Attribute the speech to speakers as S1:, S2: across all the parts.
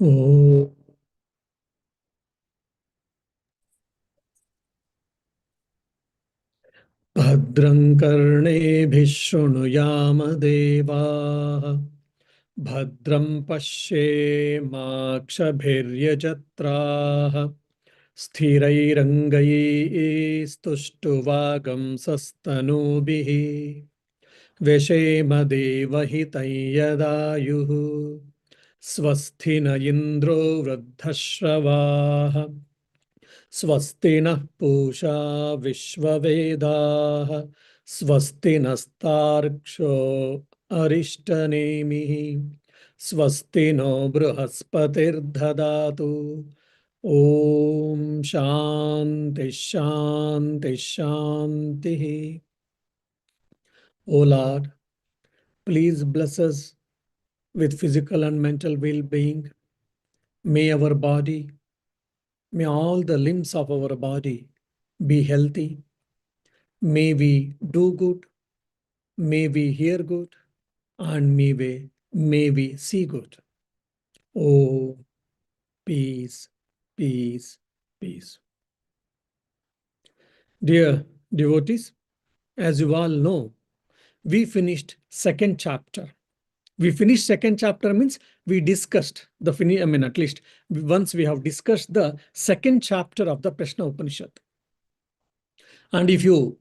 S1: ॐ भद्रं कर्णेभिः शृणुयाम देवाः भद्रं पश्येमाक्षभिर्यजत्राः स्थिरैरङ्गैस्तुष्टुवागंसस्तनूभिः व्यशेम देवहितं यदायुः स्वस्ति न इन्द्रो वृद्धश्रवाः स्वस्ति नः पूषा विश्ववेदाः स्वस्ति नस्तार्क्ष्यो अरिष्टनेमिः स्वस्ति नो बृहस्पतिर्ददातु ॐ शान्ति शान्ति शान्तिः. O Lord, please bless us with physical and mental well-being. May our body, may all the limbs of our body be healthy. May we do good, may we hear good, and may we see good. Oh, peace, peace, peace. Dear devotees, as you all know, we finished second chapter. We finished second chapter means we discussed the finish. I mean, at least once we have discussed the second chapter of the Prashna Upanishad. And if you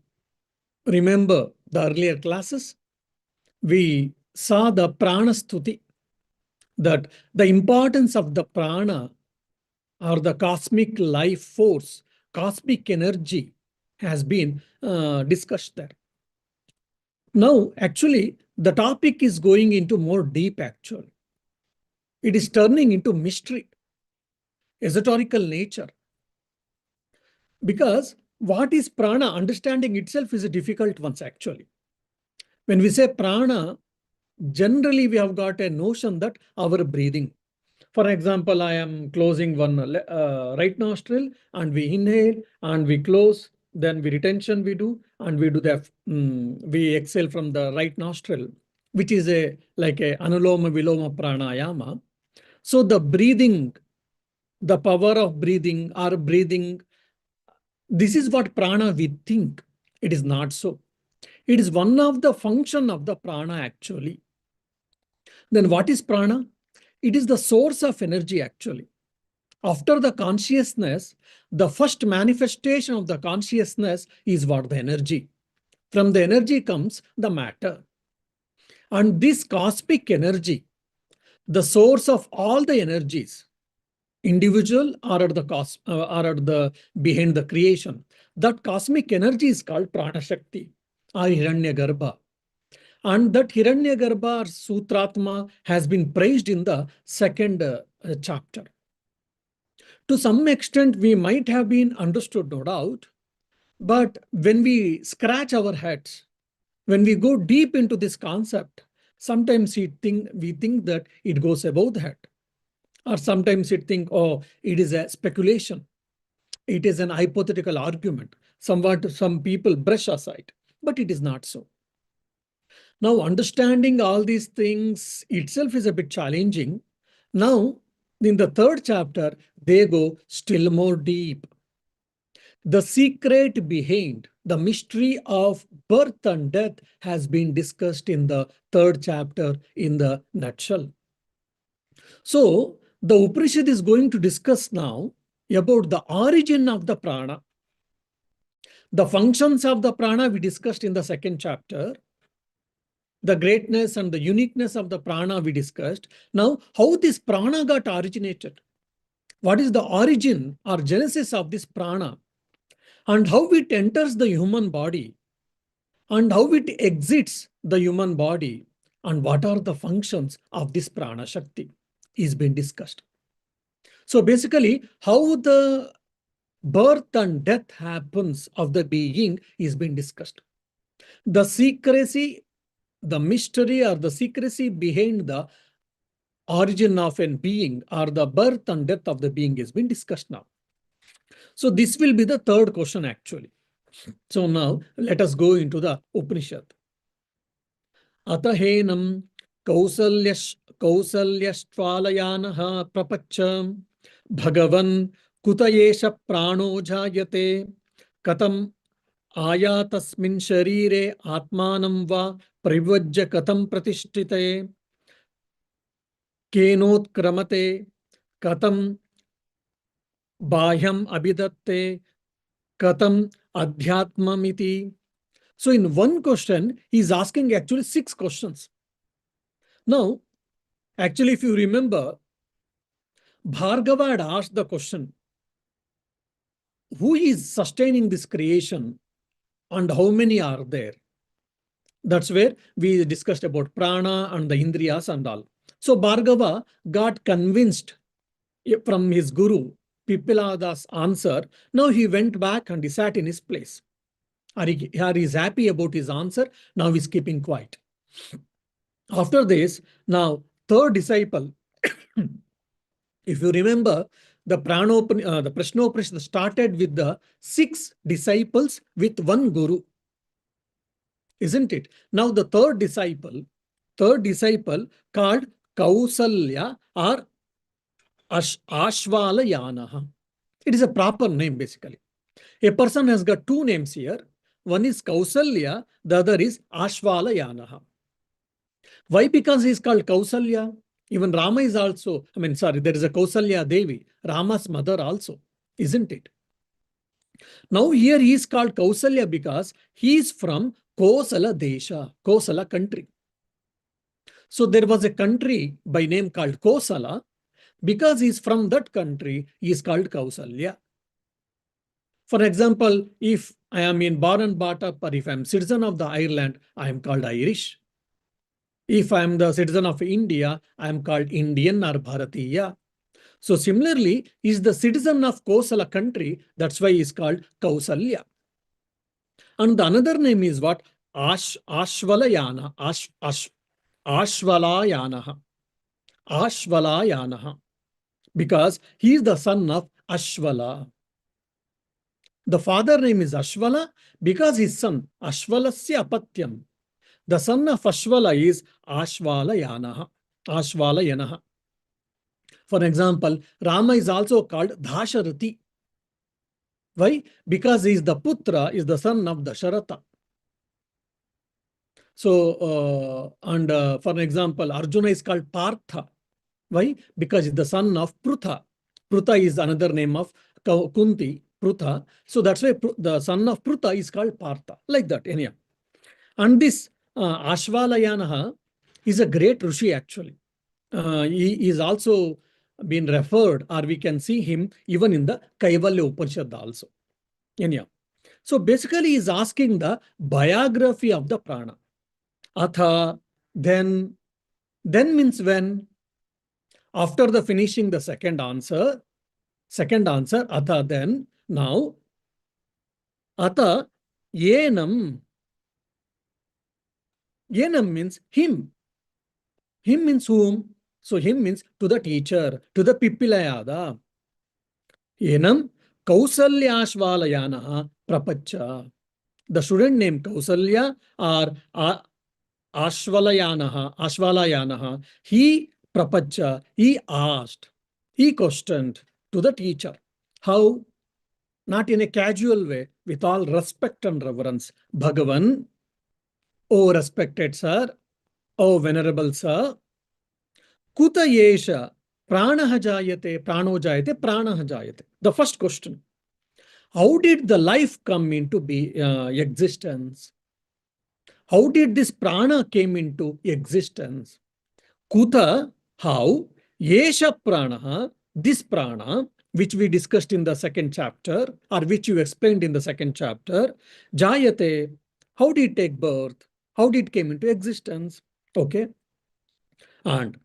S1: remember the earlier classes, we saw the prana stuti, that the importance of the prana or the cosmic life force, cosmic energy has been discussed there. Now, actually, the topic is going into more deep actually. It is turning into mystery, esoterical nature. Because what is prana, understanding itself is a difficult one actually. When we say prana, generally we have got a notion that our breathing. For example, I am closing one right nostril and we inhale and we close, then we retention we do, and we do the we exhale from the right nostril, which is like a anuloma viloma pranayama. So the breathing, the power of breathing or breathing, this is what prana we think. It is not so. It is one of the function of the prana actually. Then what is prana? It is the source of energy actually. After the consciousness, the first manifestation of the consciousness is what? The energy. From the energy comes the matter. And this cosmic energy, the source of all the energies, individual or at the behind the creation, that cosmic energy is called prana shakti or hiranyagarbha. And that hiranyagarbha or sutratma has been praised in the second chapter. To some extent, we might have been understood, no doubt, but when we scratch our heads, when we go deep into this concept, sometimes we think that it goes above the head, or sometimes we think, oh, it is a speculation, it is an hypothetical argument, somewhat some people brush aside, but it is not so. Now, understanding all these things itself is a bit challenging. Now, in the third chapter, they go still more deep. The secret behind the mystery of birth and death has been discussed in the third chapter in the nutshell. So, the Upanishad is going to discuss now about the origin of the prana. The functions of the prana we discussed in the second chapter. The greatness and the uniqueness of the prana we discussed. Now, how this prana got originated? What is the origin or genesis of this prana? And how it enters the human body? And how it exits the human body? And what are the functions of this prana shakti is being discussed. So basically, how the birth and death happens of the being is being discussed. The secrecy, the mystery or the secrecy behind the origin of a being or the birth and death of the being has been discussed now. So this will be the third question actually. So now let us go into the Upanishad. Atahenam कौसल्यश्वालयानः प्रपच्च भगवन् कुत एष प्राणो जायते कथम् आयातस्मिन् शरीरे आत्मानं वा प्रविभज्य कथं प्रतिष्ठिते केनोत्क्रमते कथं बाह्यम् अभिदत्ते कथम् अध्यात्ममिति. So in one question, he is asking actually 6 questions. Now, actually, if you remember, Bhargava had asked the question, who is sustaining this creation and how many are there? That's where we discussed about prana and the indriyas and all. So Bhargava got convinced from his guru, Pipilada's answer. Now he went back and he sat in his place. He is happy about his answer. Now he's keeping quiet. After this, now third disciple, if you remember, the Prashnopanishad started with the 6 disciples with one guru, isn't it? Now the third disciple called Kausalya or Ashvalayanaha. It is a proper name basically. A person has got 2 names here. One is Kausalya, the other is Ashvalayanaha. Why? Because he is called Kausalya. Even Rama is also, there is a Kausalya Devi, Rama's mother also, isn't it? Now here he is called Kausalya because he is from Kosala Desha, Kosala country. So there was a country by name called Kosala. Because he is from that country, he is called Kausalya. For example, if I am born and brought up, or if I am citizen of the Ireland, I am called Irish. If I am the citizen of India, I am called Indian or Bharatiya. So similarly, he is the citizen of Kosala country. That's why he is called Kausalya. And the another name is what? Ashvalayana. Ashvalayanaha. Ashvalayanaha. Because he is the son of Ashvala. The father name is Ashvala because his son Ashvalasya apatyam. The son of Ashvala is Ashvalayanaha. Ashvalayanaha. For example, Rama is also called Dasharati. Why? Because he is the putra, is the son of Dasharatha. So, for example, Arjuna is called Partha. Why? Because he is the son of Prutha. Prutha is another name of Kunti, Prutha. So that's why the son of Prutha is called Partha. Like that, anyhow. And this Ashvalayanaha is a great Rishi actually. He is also been referred, or we can see him even in the Kaivalya Upanishad also. Anyhow. So basically he is asking the biography of the prana. Atha, then means when? After the finishing the second answer, atha, then, now, atha, yenam. Yenam means him. Him means whom? So him means to the teacher, to the Pippilayada. Yenam Kausalyashvalayanaha prapacha. The student named Kausalya or Ashvalayanaha, he prapacha, he asked, he questioned to the teacher. How? Not in a casual way, with all respect and reverence. Bhagavan, O respected sir, O venerable sir, kuta yesha pranaha jayate, prano jayate, pranaha jayate. The first question. How did the life come into existence? How did this prana came into existence? Kuta, how? Yesha prana, this prana, which we discussed in the second chapter, or which you explained in the second chapter, jayate, how did it take birth? How did it came into existence? Okay. And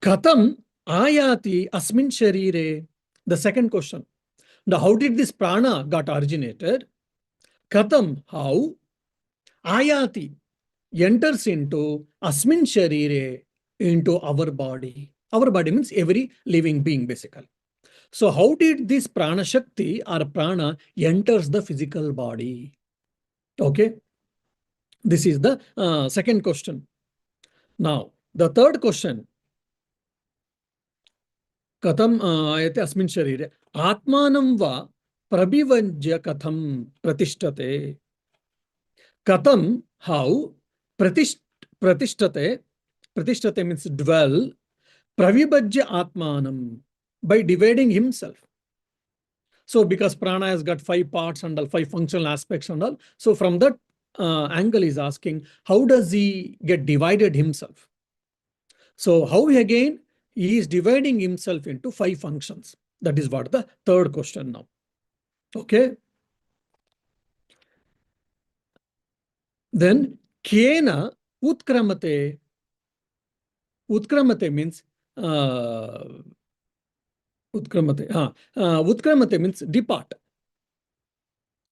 S1: katam ayati asmin sharire, the second question. Now, how did this prana got originated? Katam, how? Ayati, enters into asmin sharire, into our body. Our body means every living being basically. So how did this prana shakti or prana enters the physical body? Okay. This is the second question. Now, the third question, कथम आयते अस्मिन् शरीरे आत्मानं वा प्रविभज्य कथम प्रतिष्ठते कथम how प्रतिष्ठते प्रतिष्ठते means dwell pravibhajya atmanam by dividing himself. So because prana has got 5 parts and all 5 functional aspects and all, so from that angle is asking how does he get divided himself. So how again he is dividing himself into 5 functions. That is what the third question now. Okay. Then kena utkramate. Utkramate means utkramate means depart.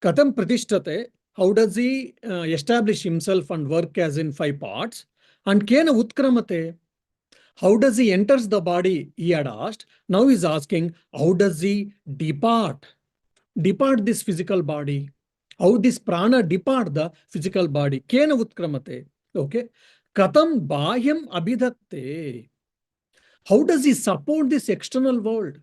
S1: Katham pratisthate, how does he establish himself and work as in 5 parts? And kena utkramate, how does he enters the body? He had asked. Now he's asking, how does he depart? Depart this physical body. How this prana depart the physical body? Kena utkramate. Okay. Katham bahyam abhidatte. How does he support this external world,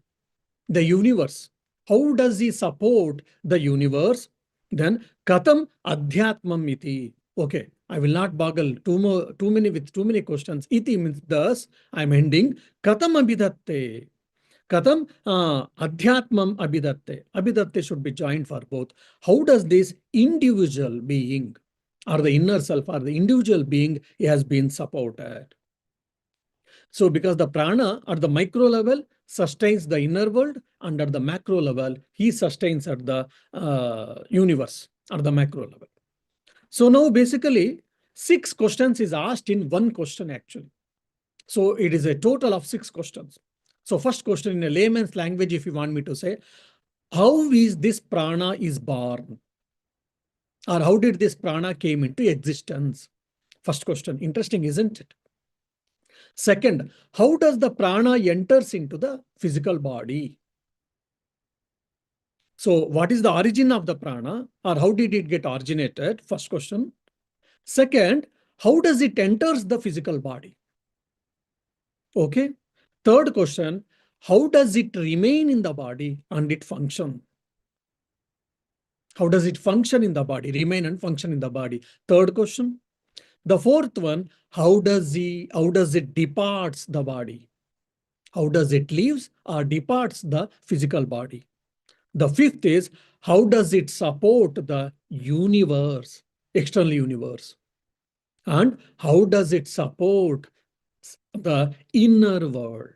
S1: the universe? How does he support the universe? Then katham adhyatmam iti. Okay, I will not boggle too many questions. Iti means thus. I'm ending. Katham abhidatte. Katham adhyatmam abhidatte. Abhidatte should be joined for both. How does this individual being or the inner self or the individual being has been supported? So because the prana at the micro level sustains the inner world, and at the macro level, he sustains at the universe at the macro level. So now basically 6 questions is asked in one question actually. So it is a total of 6 questions. So first question in a layman's language, if you want me to say, how is this prana is born? Or how did this prana came into existence? First question. Interesting, isn't it? Second, how does the prana enters into the physical body? So what is the origin of the prana, or how did it get originated? First question. Second, how does it enters the physical body? Okay. Third question, how does it remain in the body and it function? How does it function in the body, remain and function in the body? Third question. The fourth one, how does it departs the body? How does it leaves or departs the physical body? The fifth is, how does it support the universe, external universe? And how does it support the inner world?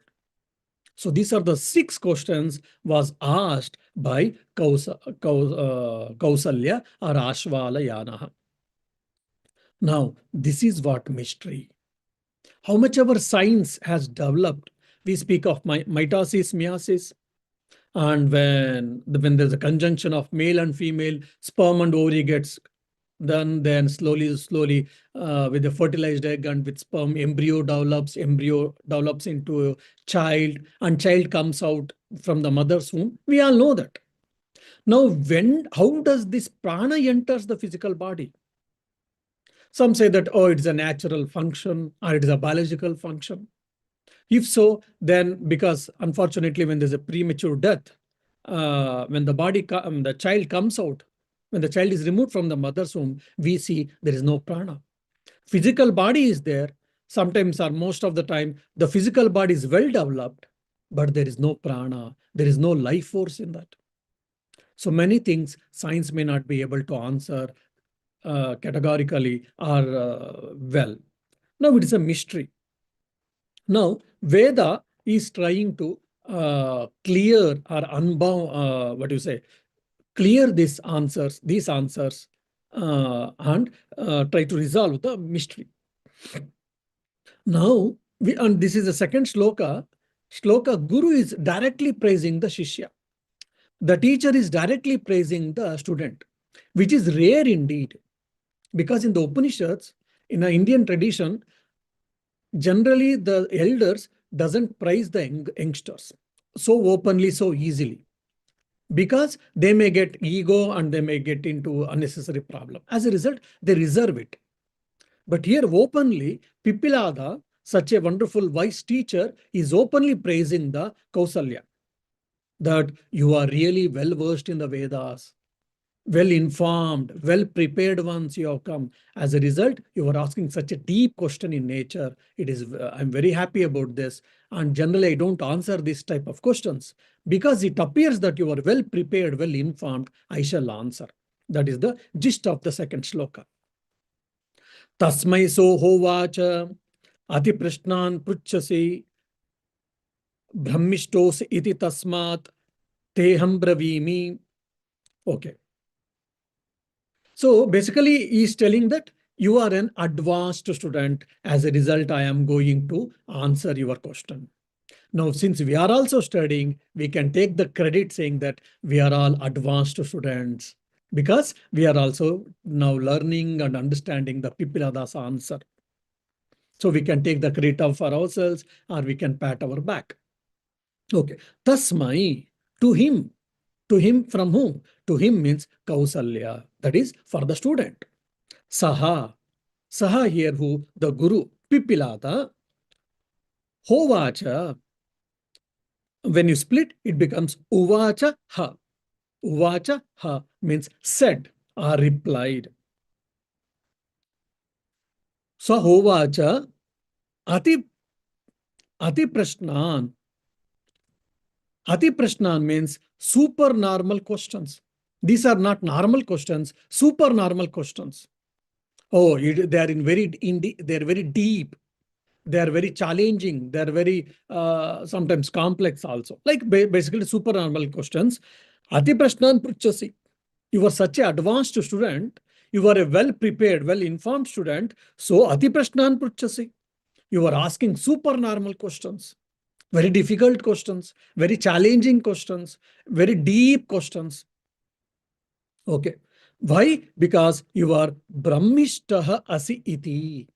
S1: So these are the 6 questions was asked by Kausalya or Ashvalayana. Now, this is what mystery. How much our science has developed. We speak of mitosis, meiosis, and when there's a conjunction of male and female, sperm and ovary gets done, then slowly with the fertilized egg and with sperm, embryo develops into a child, and child comes out from the mother's womb. We all know that. Now, how does this prana enters the physical body? Some say that, oh, it's a natural function or it is a biological function. If so, then because unfortunately, when there's a premature death, when the child comes out, when the child is removed from the mother's womb, we see there is no prana. Physical body is there. Sometimes or most of the time, the physical body is well developed, but there is no prana. There is no life force in that. So many things science may not be able to answer categorically or well. Now it is a mystery. Now, Veda is trying to clear or unbound, clear these answers, and try to resolve the mystery. Now, and this is the second shloka. Guru is directly praising the Shishya. The teacher is directly praising the student, which is rare indeed. Because in the Upanishads, in an Indian tradition, generally the elders doesn't praise the youngsters so openly, so easily, because they may get ego and they may get into unnecessary problem. As a result, they reserve it. But here openly, Pipilada, such a wonderful wise teacher, is openly praising the Kausalya, that you are really well versed in the Vedas, well informed, well prepared ones you have come. As a result, you are asking such a deep question in nature. It is, I'm very happy about this. And generally, I don't answer this type of questions because it appears that you are well prepared, well informed. I shall answer. That is the gist of the second shloka. Tasmai sohovacha ati prashnan pruchasi brahmishtos iti tasmat teham bravimi. Okay. So basically, he's telling that you are an advanced student. As a result, I am going to answer your question. Now, since we are also studying, we can take the credit saying that we are all advanced students because we are also now learning and understanding the Pipilada's answer. So we can take the credit of for ourselves or we can pat our back. Okay. Tasmai, to him. To him from whom? To him means Kausalya. That is for the student. Saha. Saha here who? The Guru. Pipilada. Hovacha. When you split, it becomes Uvacha ha. Uvacha ha means said or replied. So Hovacha Ati Prashnan. Ati Prashnan means super normal questions. These are not normal questions, super normal questions. Oh, they are they are very deep. They are very challenging. They are very sometimes complex also. Like basically super normal questions. Ati Prashnan Pruchasi. You are such an advanced student. You are a well prepared, well informed student. So Ati Prashnan Pruchasi. You are asking super normal questions. Very difficult questions, very challenging questions, very deep questions. Okay. Why? Because you are Brahmishtaha asi iti.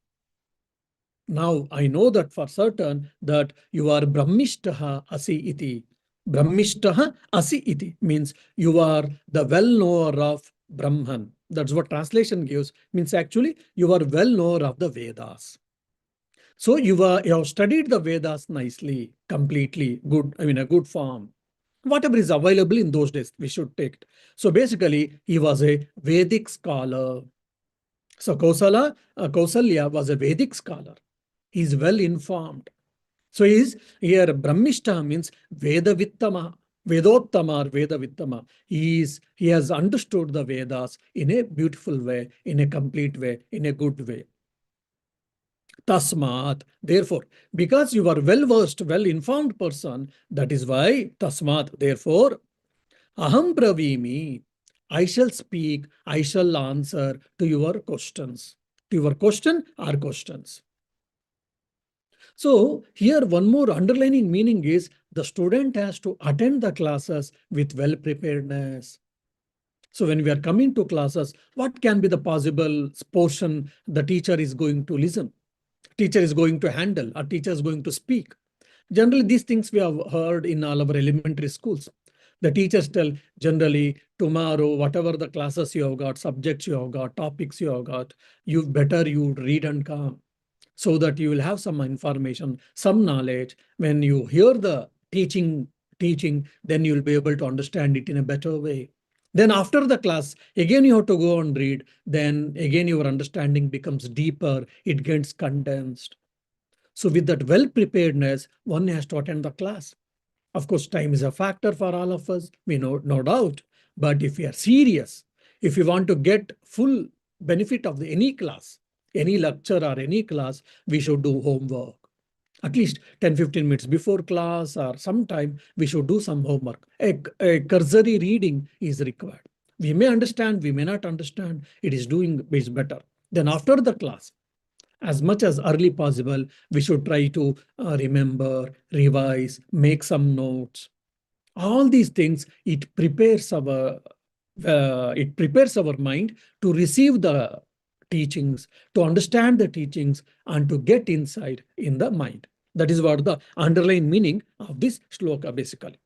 S1: Now I know that for certain that you are Brahmishtaha asi iti. Brahmishtaha asi iti means you are the well-knower of Brahman. That's what translation gives. Means actually you are well-knower of the Vedas. So you have studied the Vedas nicely, completely, good, I mean a good form. Whatever is available in those days, we should take it. So basically, he was a Vedic scholar. So Kausalya was a Vedic scholar. He is well informed. So he's here Brahmishta means Vedavittama, Vedottama or Vedavittama. He has understood the Vedas in a beautiful way, in a complete way, in a good way. Tasmat, therefore, because you are well versed, well informed person, that is why Tasmat, therefore, Aham Bravimi, I shall speak, I shall answer to your questions. To your question or questions. So here one more underlining meaning is the student has to attend the classes with well preparedness. So when we are coming to classes, what can be the possible portion the teacher is going to listen? Teacher is going to handle, or teacher is going to speak. Generally, these things we have heard in all our elementary schools. The teachers tell generally tomorrow, whatever the classes you have got, subjects you have got, topics you have got, you better you read and come so that you will have some information, some knowledge. When you hear the teaching, then you will be able to understand it in a better way. Then after the class, again you have to go and read. Then again your understanding becomes deeper. It gets condensed. So with that well preparedness, one has to attend the class. Of course, time is a factor for all of us. We know, no doubt. But if we are serious, if we want to get full benefit of any class, any lecture or any class, we should do homework. At least 10-15 minutes before class or sometime we should do some homework. A cursory reading is required. We may understand, we may not understand. It is better. Then after the class, as much as early possible, we should try to remember, revise, make some notes. All these things, it prepares our mind to receive the teachings, to understand the teachings, and to get inside in the mind. That is what the underlying meaning of this shloka basically.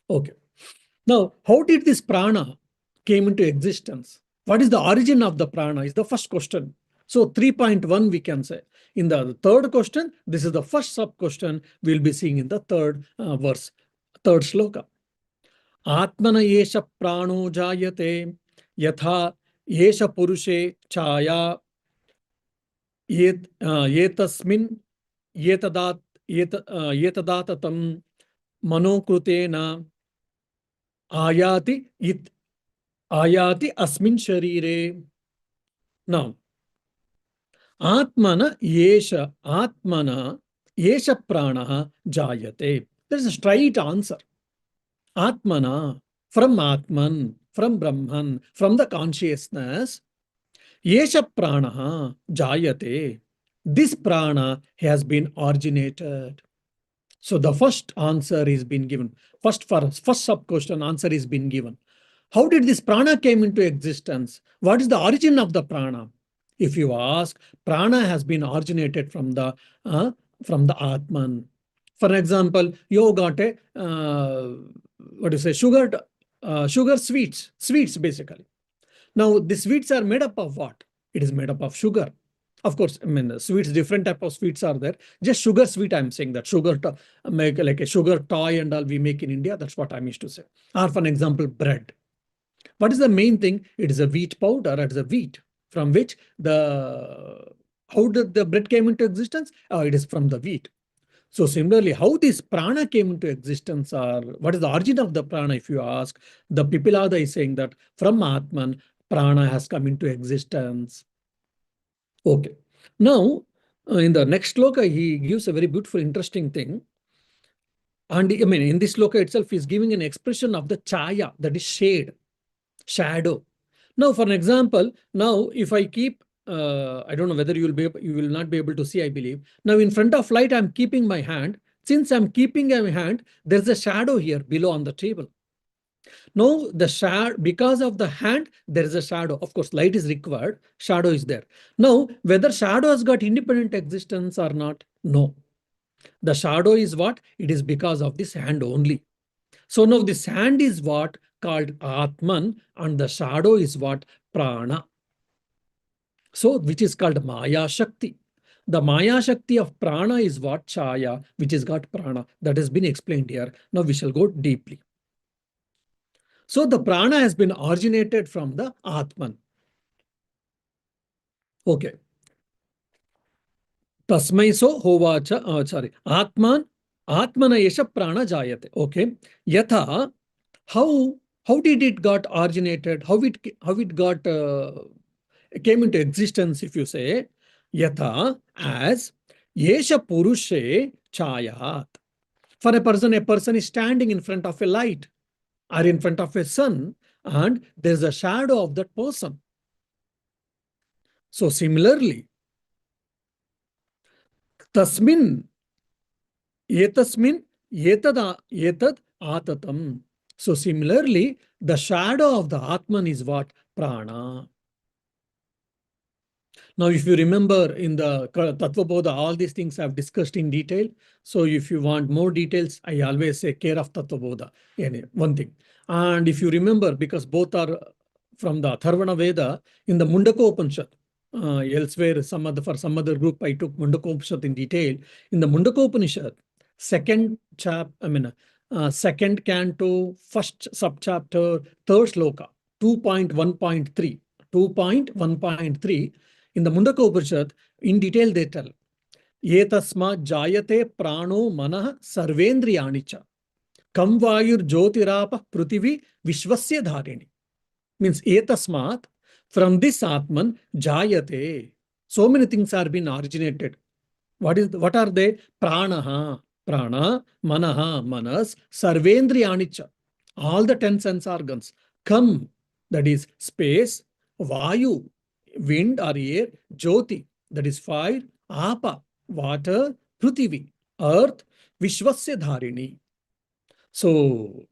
S1: Okay. Now, how did this prana came into existence? What is the origin of the prana is the first question. So 3.1 we can say. In the third question, this is the first sub-question we'll be seeing in the third verse, third shloka. Atmana yesha prano jayate yatha yesha purushe chaya yetasmin yetadatatam manokrutena ayati asmin sharire. Now, Atmana yesha prana jayate. There is a straight answer. Atmana, from Atman, from Brahman, from the consciousness, yesha prana jayate. This prana has been originated. So the first answer is been given. First sub question answer is been given. How did this prana came into existence? What is the origin of the prana? If you ask, prana has been originated from the Atman. For example, you got a sugar sweets basically. Now the sweets are made up of what? It is made up of sugar. Of course, I mean, sweets, different type of sweets are there. Just sugar sweet, I'm saying that sugar make like a sugar toy and all we make in India. That's what I used to say. Or for an example, bread. What is the main thing? It is a wheat powder. It is a wheat from which how did the bread came into existence? It is from the wheat. So similarly, how this prana came into existence, or what is the origin of the prana? If you ask, the Pipilada is saying that from Atman, prana has come into existence. Okay. Now, in the next sloka, he gives a very beautiful, interesting thing. And I mean, in this sloka itself, he's giving an expression of the chaya, that is shade, shadow. Now, for an example, now if I keep, I don't know whether you will not be able to see, I believe. Now, in front of light, I'm keeping my hand. Since I'm keeping my hand, there's a shadow here below on the table. Now, the shadow, because of the hand, there is a shadow. Of course, light is required, shadow is there. Now, whether shadow has got independent existence or not, no. The shadow is what? It is because of this hand only. So now this hand is what? Called Atman, and the shadow is what? Prana. So, which is called Maya Shakti. The Maya Shakti of Prana is what? Chaya, which is got Prana. That has been explained here. Now we shall go deeply. So the prana has been originated from the Atman. Okay. Tasmai so hovacha, Atmana yesha prana jayate. Okay. Yatha, how did it got originated? How it got came into existence, if you say? Yatha, as yesha purushe chayat. For a person is standing in front of a light or in front of a sun, and there's a shadow of that person. So similarly, tasmin, etasmin, etad atatam. So similarly, the shadow of the Atman is what? Prana. Now, if you remember in the Tattva Bodha, all these things I've discussed in detail. So if you want more details, I always say care of Tattva Bodha. One thing. And if you remember, because both are from the Atharvana Veda, in the Mundaka Upanishad, elsewhere, for some other group, I took Mundaka Upanishad in detail. In the Mundaka Upanishad, second canto, first subchapter, third sloka, 2.1.3. 2.1.3, in the Mundaka Upanishad, in detail they tell, Yetasma jayate prano manah sarvendriyanicha kam vayur jyotirapa prutivi vishwasya dharini. Means etasmat, from this Atman jayate. So many things are being originated. What are they? Pranaha, prana, manaha, manas, sarvendriyanicha. All the 10 sense organs. Kam, that is space, vayu, wind or air, jyoti, that is fire, apa, water, prithvi, earth, vishwasya dharini. So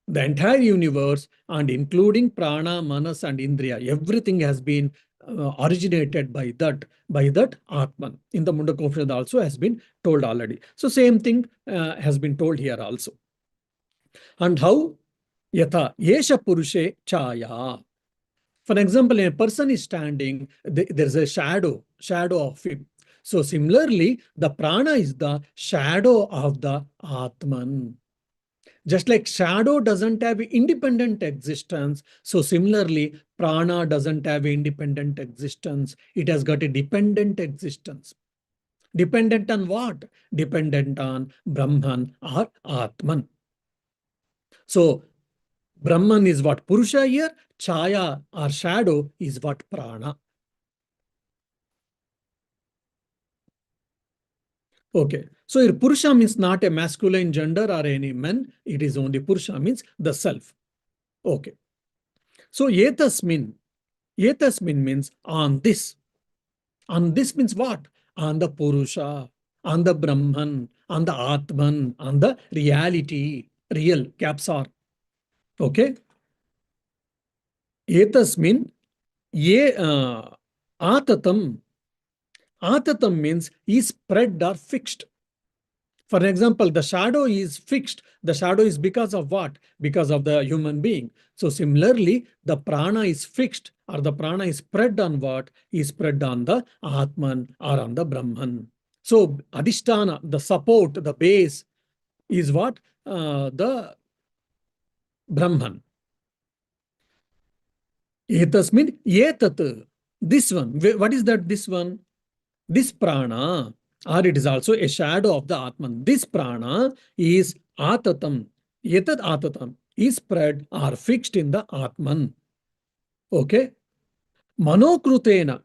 S1: the entire universe, and including prana, manas, and indriya, everything has been originated by that Atman. In the Mundaka Upanishad also has been told already. So same thing has been told here also. And how? Yatha yesha purushe chaya. For example, a person is standing, there's a shadow of him. So similarly, the prana is the shadow of the Atman. Just like shadow doesn't have independent existence, so similarly, prana doesn't have independent existence. It has got a dependent existence. Dependent on what? Dependent on Brahman or Atman. So Brahman is what Purusha here, Chaya or shadow is what Prana. Okay, so here Purusha means not a masculine gender or any men, it is only Purusha means the self. Okay, so Yetasmin means on this. On this means what? On the Purusha, on the Brahman, on the Atman, on the reality, real, caps are. Okay, Yetasmin, ye Atatam. Atatam means is spread or fixed. For example, the shadow is fixed. The shadow is because of what? Because of the human being. So similarly, the prana is fixed or the prana is spread on what? Is spread on the Atman or on the Brahman. So Adhisthana, the support, the base is what? The Brahman. Etasmin, etat. This one. What is that? This one? This prana, or it is also a shadow of the Atman. This prana is atatam. Yetad atatam is spread or fixed in the Atman. Okay. Manokrutena.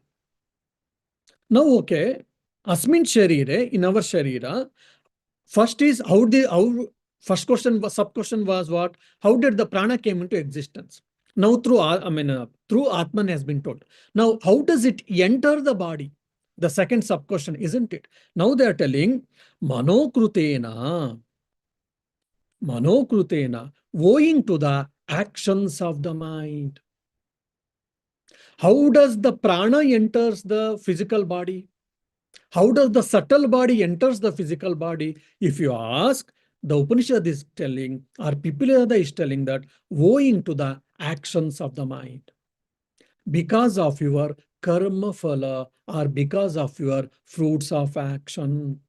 S1: Now, okay. Asmin sharire, in our sharira, first is first question, sub question was what? How did the prana came into existence? Now through Atman has been told. Now, how does it enter the body? The second sub question, isn't it? Now they are telling manokrutena, owing to the actions of the mind. How does the prana enters the physical body? How does the subtle body enters the physical body? If you ask, the Upanishad is telling, or Pipilada is telling that owing to the actions of the mind. Because of your karma phala or because of your fruits of action.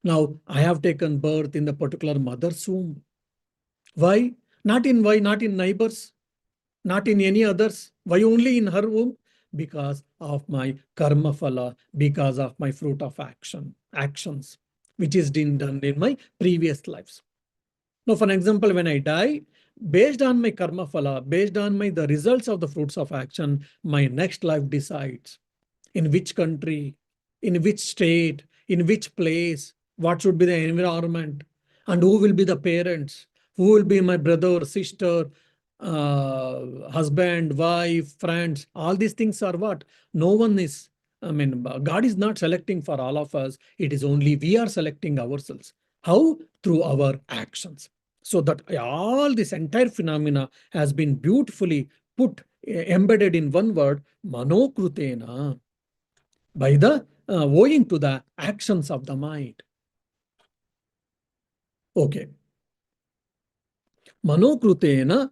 S1: Now, I have taken birth in the particular mother's womb. Why? Not in neighbors, not in any others. Why only in her womb? Because of my karma phala, because of my fruit of actions, which is been done in my previous lives. Now, for example, when I die, based on my karma phala, based on the results of the fruits of action, my next life decides in which country, in which state, in which place, what should be the environment, and who will be the parents, who will be my brother, sister, husband, wife, friends. All these things are what? No one is, God is not selecting for all of us. It is only we are selecting ourselves. How? Through our actions. So that all this entire phenomena has been beautifully put, embedded in one word, manokrutena, by the owing to the actions of the mind. Okay. Manokrutena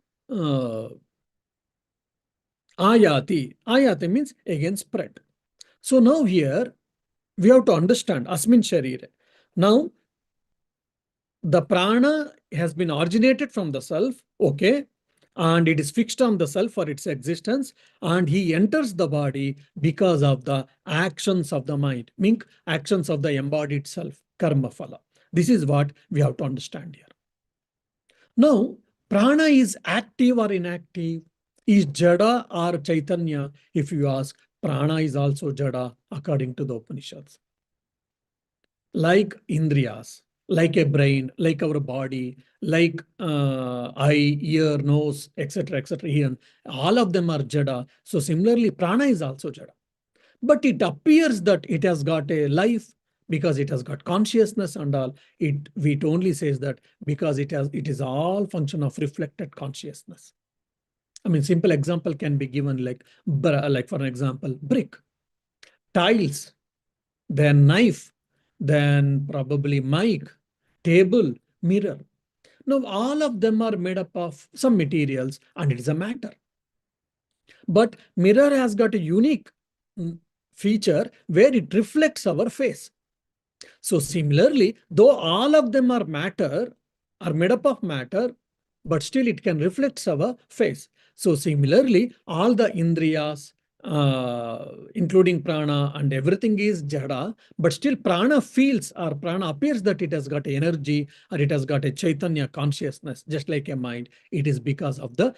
S1: ayati. Ayati means again spread. So now here we have to understand asmin sharire. Now the prana has been originated from the self, okay, and it is fixed on the self for its existence, and he enters the body because of the actions of the mind, meaning actions of the embodied self, karma phala. This is what we have to understand here. Now, prana is active or inactive, is jada or chaitanya? If you ask, prana is also jada according to the Upanishads. Like indriyas, like a brain, like our body, like eye, ear, nose, etc., etc., here, all of them are jada. So similarly, prana is also jada. But it appears that it has got a life because it has got consciousness and all. It only says that because it is all function of reflected consciousness. I mean, simple example can be given like for an example, brick, tiles, then knife, then probably mic, table, mirror. Now, all of them are made up of some materials and it is a matter. But mirror has got a unique feature where it reflects our face. So similarly, though all of them are matter, are made up of matter, but still it can reflect our face. So similarly, all the indriyas, including prana and everything is jada, but still prana feels or prana appears that it has got energy or it has got a chaitanya consciousness, just like a mind. It is because of the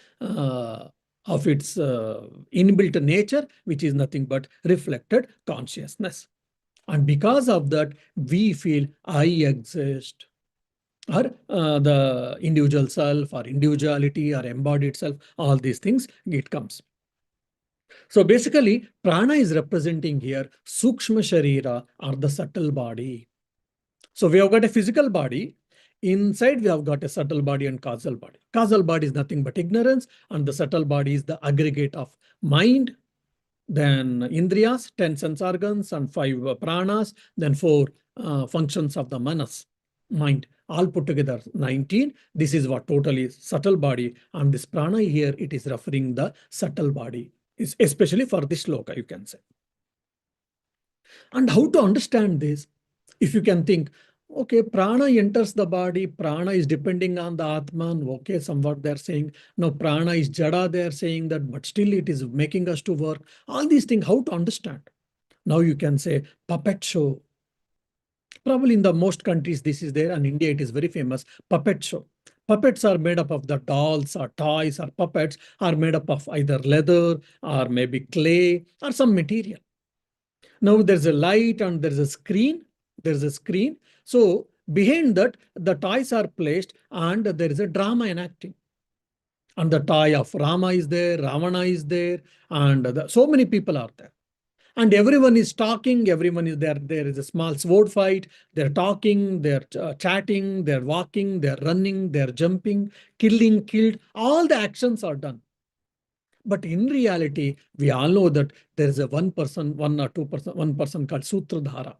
S1: of its inbuilt nature, which is nothing but reflected consciousness. And because of that, we feel I exist, or the individual self, or individuality, or embodied self, all these things, it comes. So basically, prana is representing here Sukshma Sharira, or the subtle body. So we have got a physical body. Inside, we have got a subtle body and causal body. Causal body is nothing but ignorance, and the subtle body is the aggregate of mind, then indriyas, 10 sense organs, and 5 pranas, then 4 functions of the manas, mind, all put together 19. This is what totally subtle body. And this prana here, it is referring the subtle body, especially for this sloka, you can say. And how to understand this? If you can think, okay, prana enters the body, prana is depending on the Atman, okay, somewhat they're saying, no, prana is jada, they're saying that, but still it is making us to work. All these things, how to understand? Now you can say puppet show. Probably in the most countries this is there, and India it is very famous, puppet show. Puppets are made up of the dolls or toys, or puppets are made up of either leather or maybe clay or some material. Now there's a light and there's a screen. There's a screen. So behind that, the toys are placed and there is a drama enacting. And the toy of Rama is there, Ravana is there, and so many people are there. And everyone is talking, everyone is there. There is a small sword fight. They're talking, they're chatting, they're walking, they're running, they're jumping, killing, killed. All the actions are done. But in reality, we all know that there is a one person, one or two person, one person called Sutradhara.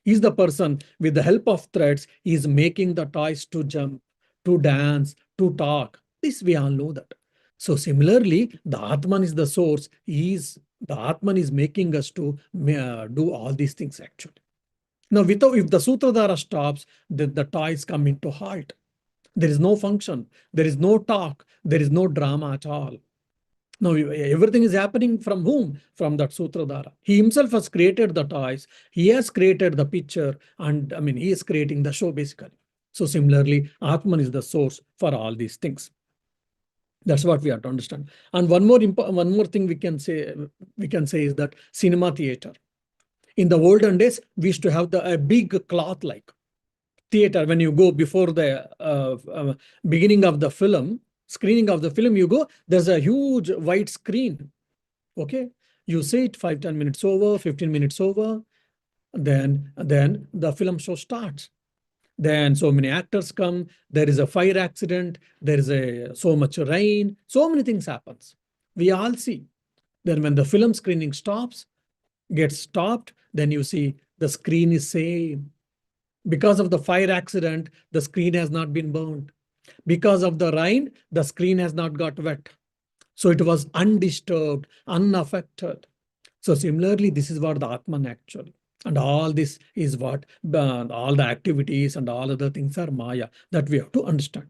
S1: He's the person with the help of threads, he's making the toys to jump, to dance, to talk. This we all know that. So similarly, the Atman is the source. The Atman is making us to do all these things actually. Now, if the Sutradhara stops, then the toys come into halt. There is no function. There is no talk. There is no drama at all. Now, everything is happening from whom? From that Sutradhara. He himself has created the toys. He has created the picture. And I mean, he is creating the show basically. So similarly, Atman is the source for all these things. That's what we have to understand. And one more thing we can say is that cinema theater. In the olden days, we used to have a big cloth like theater. When you go before the beginning of the film, screening of the film, you go, there's a huge white screen. Okay, you sit 5-10 minutes over, 15 minutes over, then the film show starts. Then so many actors come, there is a fire accident, there is so much rain, so many things happens. We all see. Then when the film screening gets stopped, then you see the screen is same. Because of the fire accident, the screen has not been burned. Because of the rain, the screen has not got wet. So it was undisturbed, unaffected. So similarly, this is what the Atman actually. And all this is what all the activities and all other things are Maya that we have to understand.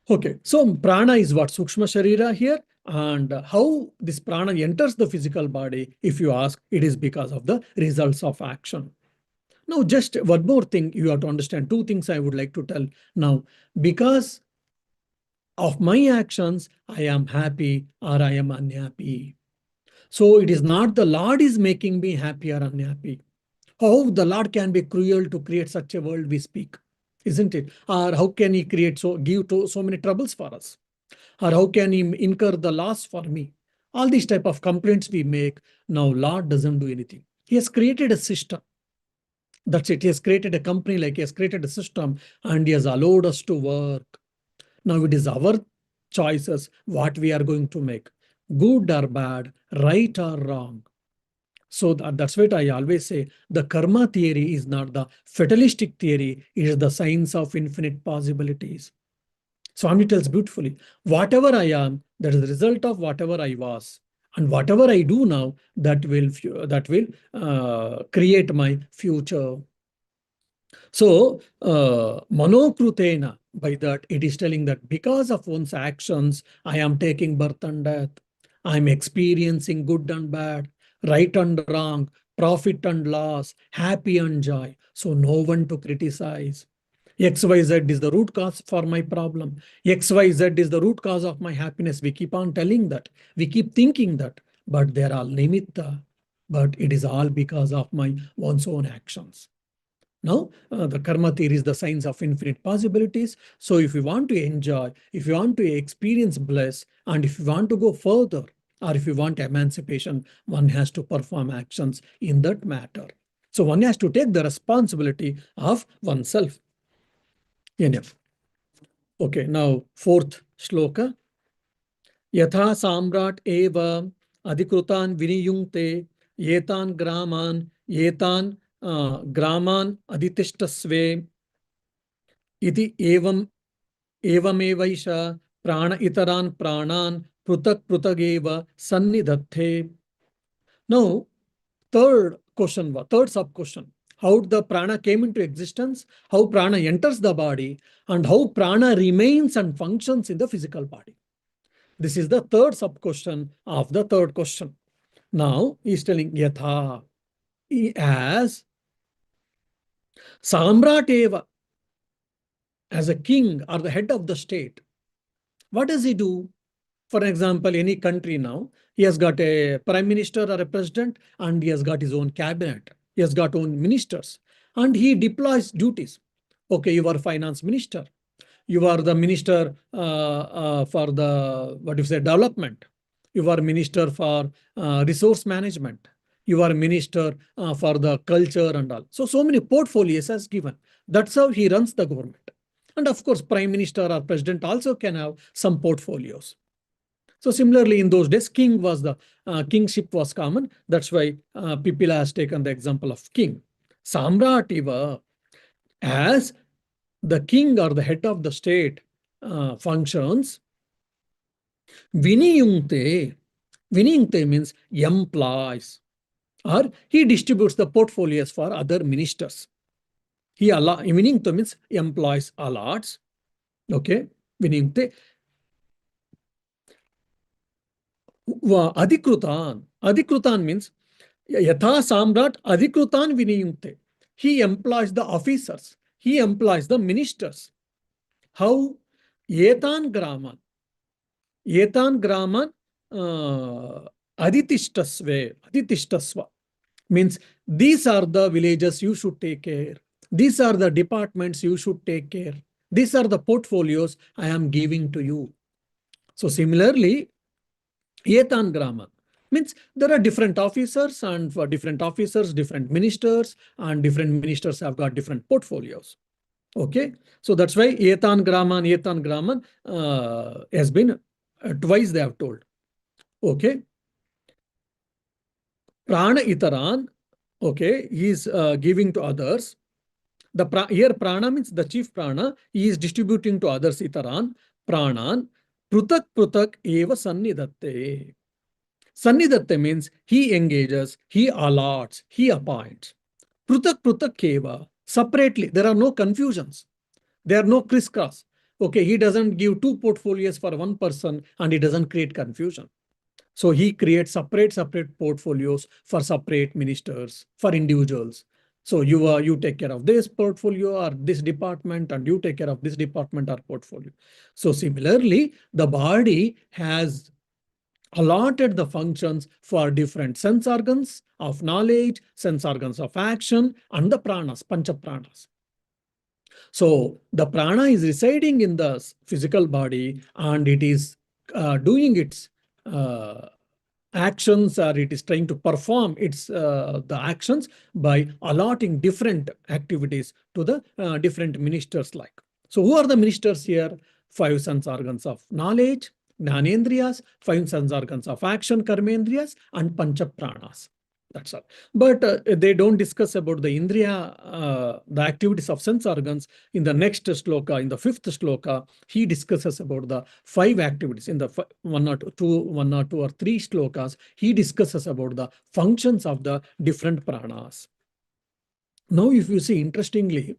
S1: Okay, so prana is what Sukshma Sharira here. And how this prana enters the physical body, if you ask, it is because of the results of action. Now, just one more thing you have to understand. Two things I would like to tell now. Because of my actions, I am happy or I am unhappy. So it is not the Lord is making me happy or unhappy. How the Lord can be cruel to create such a world we speak, isn't it? Or how can he give so many troubles for us? Or how can he incur the loss for me? All these type of complaints we make. Now, Lord doesn't do anything. He has created a system. That's it. He has created a company, like he has created a system, and he has allowed us to work. Now it is our choices what we are going to make, good or bad, right or wrong. So that's what I always say. The karma theory is not the fatalistic theory. It is the science of infinite possibilities. Swami tells beautifully, whatever I am, That is the result of whatever I was. And whatever I do now, that will create my future. So, manokrutena, by that, it is telling that because of one's actions, I am taking birth and death. I am experiencing good and bad, right and wrong, profit and loss, happy and joy. So, no one to criticize. XYZ is the root cause for my problem. XYZ is the root cause of my happiness. We keep on telling that. We keep thinking that. But they are all nimitta. But it is all because of my one's own actions. Now, the karma theory is the science of infinite possibilities. So if you want to enjoy, if you want to experience bliss, and if you want to go further, or if you want emancipation, one has to perform actions in that matter. So one has to take the responsibility of oneself. Enough. Okay, now fourth shloka. Yatha samrat eva adhikrutan viniyungte yetan graman aditishtasve iti evamevaisha prana itaran pranan prutak prutageva sannidhathe. Now, third sub question. How the prana came into existence, how prana enters the body, and how prana remains and functions in the physical body. This is the third sub question of the third question. Now, he is telling yatha, as samrateva, as a king or the head of the state. What does he do? For example, any country now, he has got a prime minister or a president, and he has got his own cabinet. He has got own ministers, and he deploys duties. Okay, you are finance minister. You are the minister for the, what you say, development. You are minister for resource management. You are minister for the culture and all. So many portfolios as given. That's how he runs the government. And of course, prime minister or president also can have some portfolios. So similarly, in those days, kingship was common. That's why people has taken the example of king. Samrativa, as the king or the head of the state functions, viniyungte. Viniyungte means employs, or he distributes the portfolios for other ministers. Viniyungte means employs, allots. Okay, viniyungte. Adhikrutan means yatha samrat adhikrutan viniyungte. He employs the officers. He employs the ministers. How? Yetan graman. Yetan graman aditishtasva means these are the villages you should take care. These are the departments you should take care. These are the portfolios I am giving to you. So similarly, Yetan graman means there are different officers, and for different officers, different ministers, and different ministers have got different portfolios. Okay, so that's why Yetan graman has been twice they have told. Okay, prana itaran. Okay, he is giving to others. Here prana means the chief prana. He is distributing to others itaran pranan prutak eva sannidhatte. Sannidhatte means he engages, he allots, he appoints. Prutak keva, separately. There are no confusions. There are no crisscross. Okay, he doesn't give two portfolios for one person, and he doesn't create confusion. So he creates separate portfolios for separate ministers, for individuals. So you take care of this portfolio or this department, and you take care of this department or portfolio. So similarly, the body has allotted the functions for different sense organs of knowledge, sense organs of action, and the pranas, pancha pranas. So the prana is residing in the physical body, and it is doing its actions, or it is trying to perform its the actions by allotting different activities to the different ministers. Like, so who are the ministers here? 5 sense organs of knowledge, Jnanendriyas, 5 sense organs of action, Karmendriyas, and Pancha Pranas. That's all. But they don't discuss about the Indriya, the activities of sense organs. In the next sloka, in the fifth sloka, he discusses about the 5 activities. In the one or two or three slokas, he discusses about the functions of the different pranas. Now, if you see, interestingly,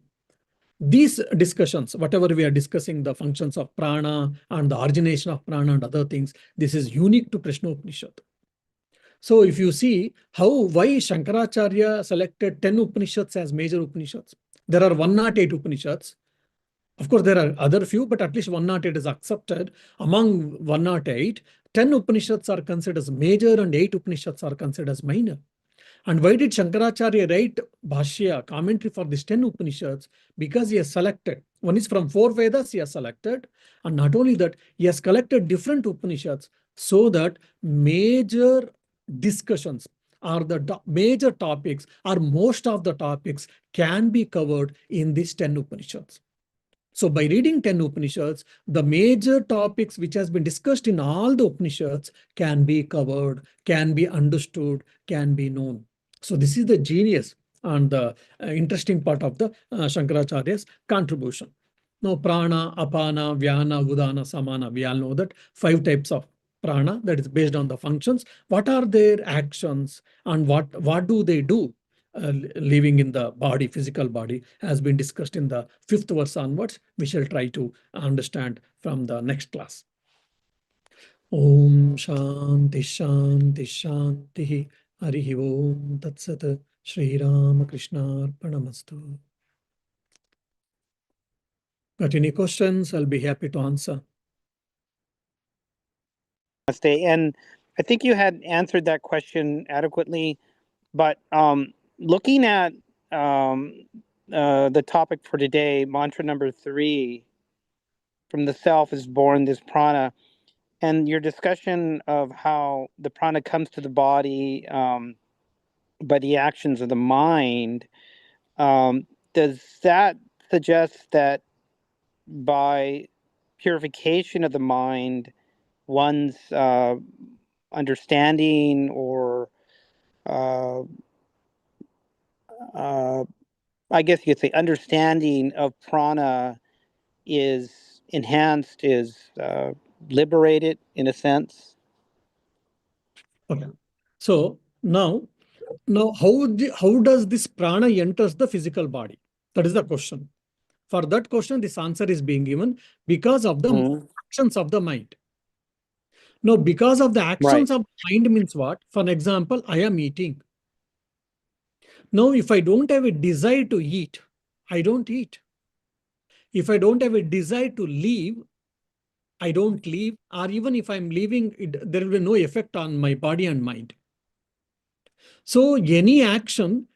S1: these discussions, whatever we are discussing, the functions of prana and the origination of prana and other things, this is unique to Prashna Upanishad. So if you see why Shankaracharya selected 10 Upanishads as major Upanishads, there are 108 Upanishads. Of course, there are other few, but at least 108 is accepted. Among 108, 10 Upanishads are considered as major and 8 Upanishads are considered as minor. And why did Shankaracharya write Bhashya, commentary for these 10 Upanishads? Because he has selected. One is from 4 Vedas he has selected. And not only that, he has collected different Upanishads so that major discussions or the major topics or most of the topics can be covered in these 10 Upanishads. So by reading 10 Upanishads, the major topics which has been discussed in all the Upanishads can be covered, can be understood, can be known. So this is the genius and the interesting part of the Shankaracharya's contribution. Now, prana, apana, vyana, udana, samana, we all know that 5 types of prana, that is based on the functions. What are their actions and what do they do? Living in the body, physical body, has been discussed in the 5th verse onwards. We shall try to understand from the next class. Om Shanti Shanti Shanti Harihi Om Tat Sat Shri Ramakrishna Arpanamastu. Got any questions? I'll be happy to answer.
S2: And I think you had answered that question adequately, but looking at the topic for today, mantra number 3, from the self is born this prana, and your discussion of how the prana comes to the body by the actions of the mind, does that suggest that by purification of the mind, one's understanding or I guess you could say understanding of prana is enhanced, is liberated in a sense?
S1: Okay. So now how does this prana enters the physical body? That is the question. For that question, this answer is being given because of the actions of the mind. Now, because of the actions of the mind means what? For an example, I am eating. Now, if I don't have a desire to eat, I don't eat. If I don't have a desire to leave, I don't leave. Or even if I'm leaving, there will be no effect on my body and mind. So any action,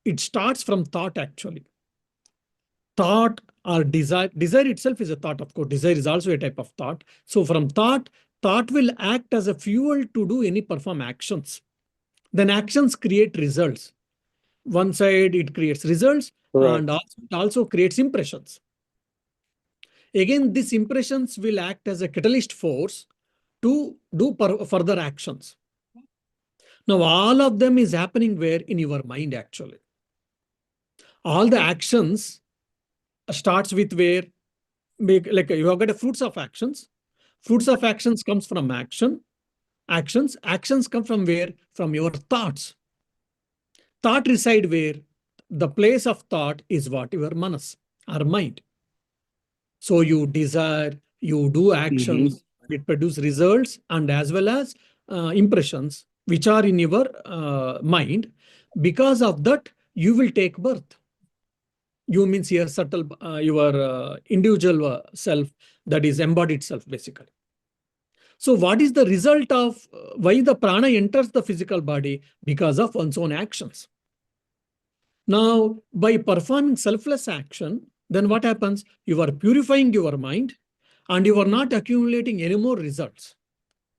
S1: it starts from thought actually. Thought or desire. Desire itself is a thought, of course. Desire is also a type of thought. So from thought will act as a fuel to do any perform actions. Then actions create results. One side it creates results. Correct. And it also creates impressions. Again, these impressions will act as a catalyst force to do further actions. Now, all of them is happening where? In your mind, actually. All the actions starts with where? Like you have got a fruits of actions. Fruits of actions comes from actions. Actions come from where? From your thoughts. Thought reside where? The place of thought is what? Your manas, or mind. So you desire, you do actions, it produce results and as well as impressions which are in your mind. Because of that, you will take birth. You means your subtle, your individual self, that is embodied self, basically. So what is the result of why the prana enters the physical body? Because of one's own actions. Now, by performing selfless action, then what happens? You are purifying your mind and you are not accumulating any more results.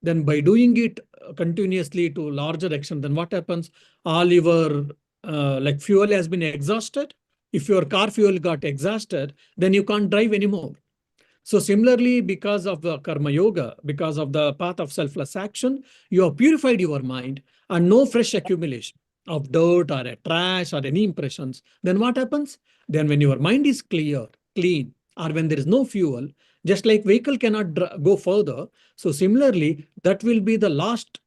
S1: Then by doing it continuously to larger extent, then what happens? All your like fuel has been exhausted. If your car fuel got exhausted, then you can't drive anymore. So similarly, because of the karma yoga, because of the path of selfless action, you have purified your mind and no fresh accumulation. of dirt or a trash or any impressions, then what happens? Then when your mind is clear, clean, or when there is no fuel, just like vehicle cannot go further, so similarly, that will be the last,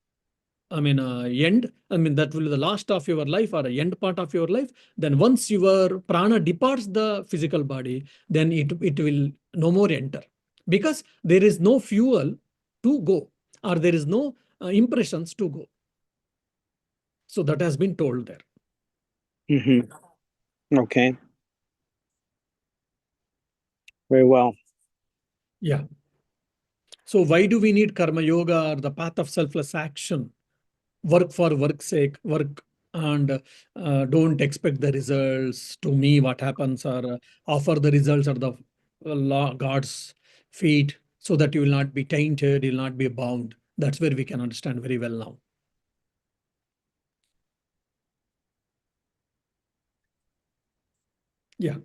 S1: end. That will be the last of your life or a end part of your life. Then once your prana departs the physical body, then it will no more enter because there is no fuel to go or there is no impressions to go. So that has been told there.
S2: Okay. Very well.
S1: Yeah. So why do we need karma yoga or the path of selfless action? Work for work's sake, work and don't expect the results to me what happens, or offer the results at the God's feet so that you will not be tainted, you will not be bound. That's where we can understand very well now. Yeah.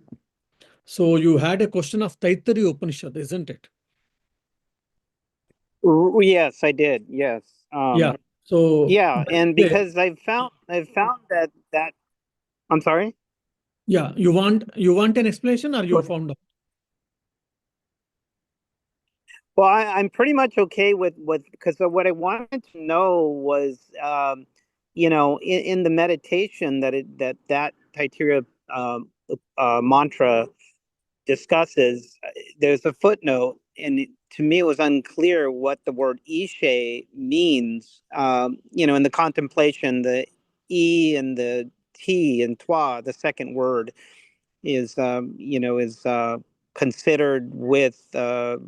S1: So you had a question of Taittiriya Upanishad, isn't it?
S2: Yes, I did. Yes.
S1: Yeah. So
S2: Yeah, and
S1: yeah,
S2: because I've found that I'm sorry.
S1: yeah, you want an explanation or you found out?
S2: Well, I'm pretty much okay with because what I wanted to know was, in the meditation that Taittiriya mantra discusses, there's a footnote, and to me it was unclear what the word ishe means. In the contemplation, the e and the t and twa, the second word, is considered with the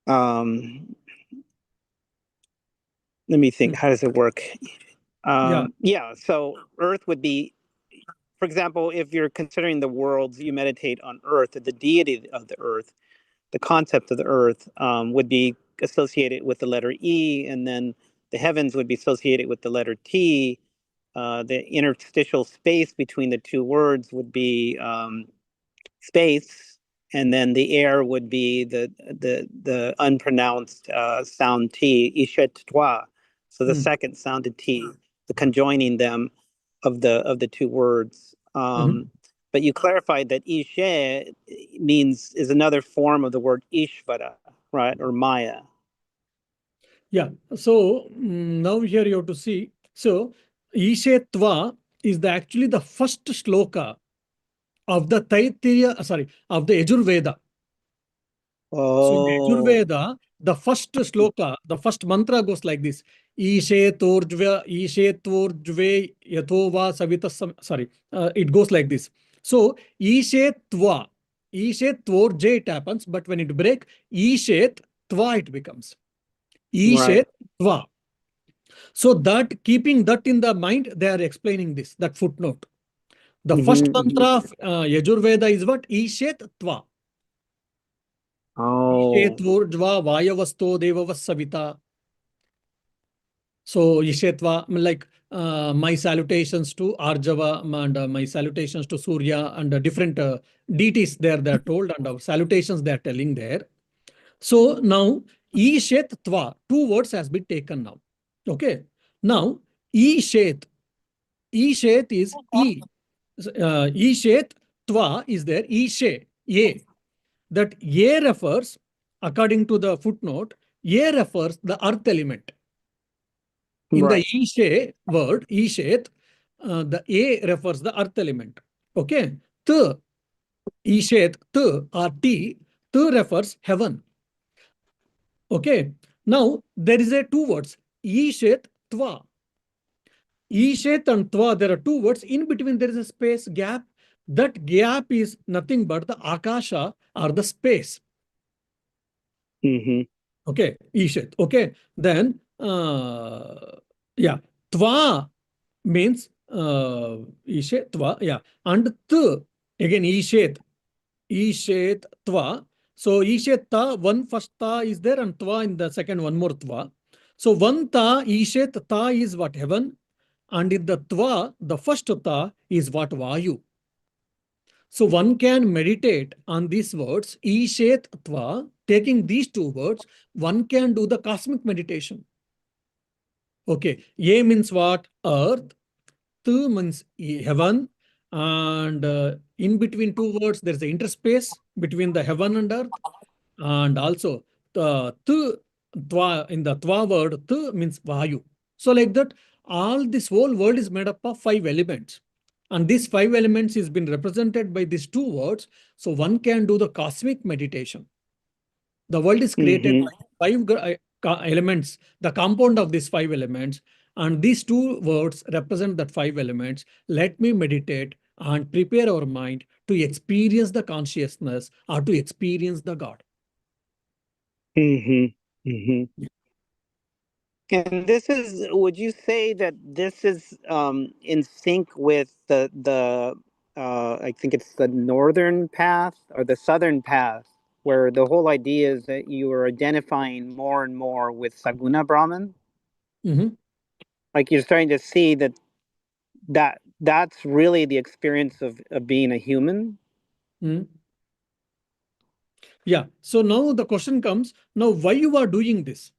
S2: um let me think, how does it work?
S1: Yeah.
S2: Yeah, so earth would be, for example, if you're considering the worlds, you meditate on earth, the deity of the earth, the concept of the earth would be associated with the letter E, and then the heavens would be associated with the letter T. The interstitial space between the two words would be space, and then the air would be the unpronounced sound T, ishet toi. So the second sounded T, the conjoining them of the two words. But you clarified that ishe is another form of the word ishvara, right, or Maya.
S1: Yeah. So now here you have to see. So Ishetva is actually the first shloka of the of the Yajurveda. So in the
S2: Oh,
S1: Yajurveda, the first shloka, the first mantra goes like this: Ishetvorjve Yatova Savita. It goes like this. So Ishetva, Ishetvorje it happens, but when it break, Ishetva it becomes.
S2: right.
S1: Ishetva. So that keeping that in the mind, they are explaining this, that footnote. The first mantra of Yajurveda is what? Ishet Tva.
S2: Oh,
S1: Ishet Vurjva Vayavasto Devavas Savita. So Ishetva, like my salutations to Arjava and my salutations to Surya and different deities there they are told, and our salutations they are telling there. So now Ishet Tva, two words has been taken now. Okay. Now Ishet. Ishet is E. Ishet Tva is there. Ishe, A. That A refers, according to the footnote, A refers the earth element. In the
S2: right.
S1: Ishe word, Ishet, the A refers the earth element. Okay. T, Ishet, T or T, T refers heaven. Okay. Now, there is a two words, Ishet Tva. Ishet and Tva, there are two words. In between, there is a space gap. That gap is nothing but the Akasha or the space. Okay, Ishet. Okay, then, yeah, Tva means Ishet, Tva, yeah. And T, again, Ishet, Ishet, Tva. So, Ishet Ta, one first Ta is there, and Tva in the second, one more Tva. So, one Ta, Ishet Ta is what? Heaven. And in the Tva, the first Ta is what? Vayu. So one can meditate on these words, Ishet Tva, taking these two words, one can do the cosmic meditation. Okay, A means what? Earth. Tu means heaven. And in between two words, there's an interspace between the heaven and earth. And also, in the twa word, tu means vayu. So like that, this whole world is made up of 5 elements. And these 5 elements is been represented by these 2 words. So one can do the cosmic meditation. The world is created by 5 elements, the compound of these 5 elements. And these 2 words represent that 5 elements. Let me meditate and prepare our mind to experience the consciousness or to experience the God.
S2: And this is, would you say that this is in sync with the I think it's the northern path or the southern path, where the whole idea is that you are identifying more and more with Saguna Brahman? Like you're starting to see that's really the experience of being a human?
S1: Yeah. So now the question comes, now why you are doing this?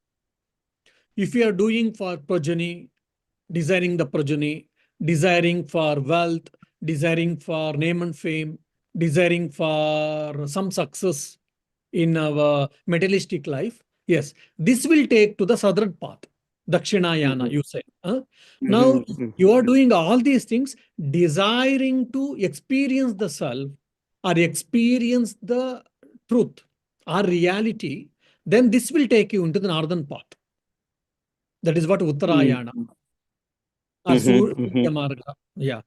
S1: If you are doing for progeny, desiring the progeny, desiring for wealth, desiring for name and fame, desiring for some success in our materialistic life, yes, this will take to the southern path, Dakshinayana, you say. Now, you are doing all these things, desiring to experience the self or experience the truth or reality, then this will take you into the northern path. That is what Uttarayana or Surya Marga. Yeah.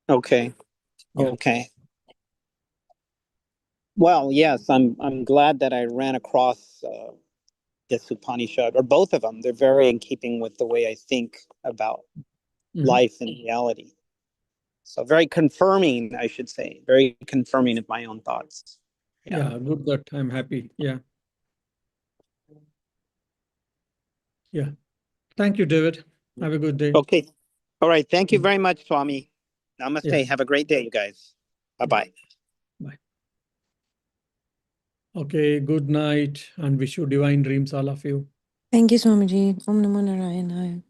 S2: Okay.
S1: Yeah.
S2: Okay. Well, yes, I'm glad that I ran across this Upanishad, or both of them. They're very in keeping with the way I think about life and reality. So very confirming, I should say, very confirming of my own thoughts.
S1: Yeah, good that I'm happy. Yeah. Yeah. Thank you, David. Have a good day.
S2: Okay. All right. Thank you very much, Swami. Namaste.
S1: Yeah.
S2: Have a great day, you guys. Bye-bye.
S1: Bye. Okay, good night and wish you divine dreams, all of you.
S3: Thank you, Swamiji. Om Namo Narayana.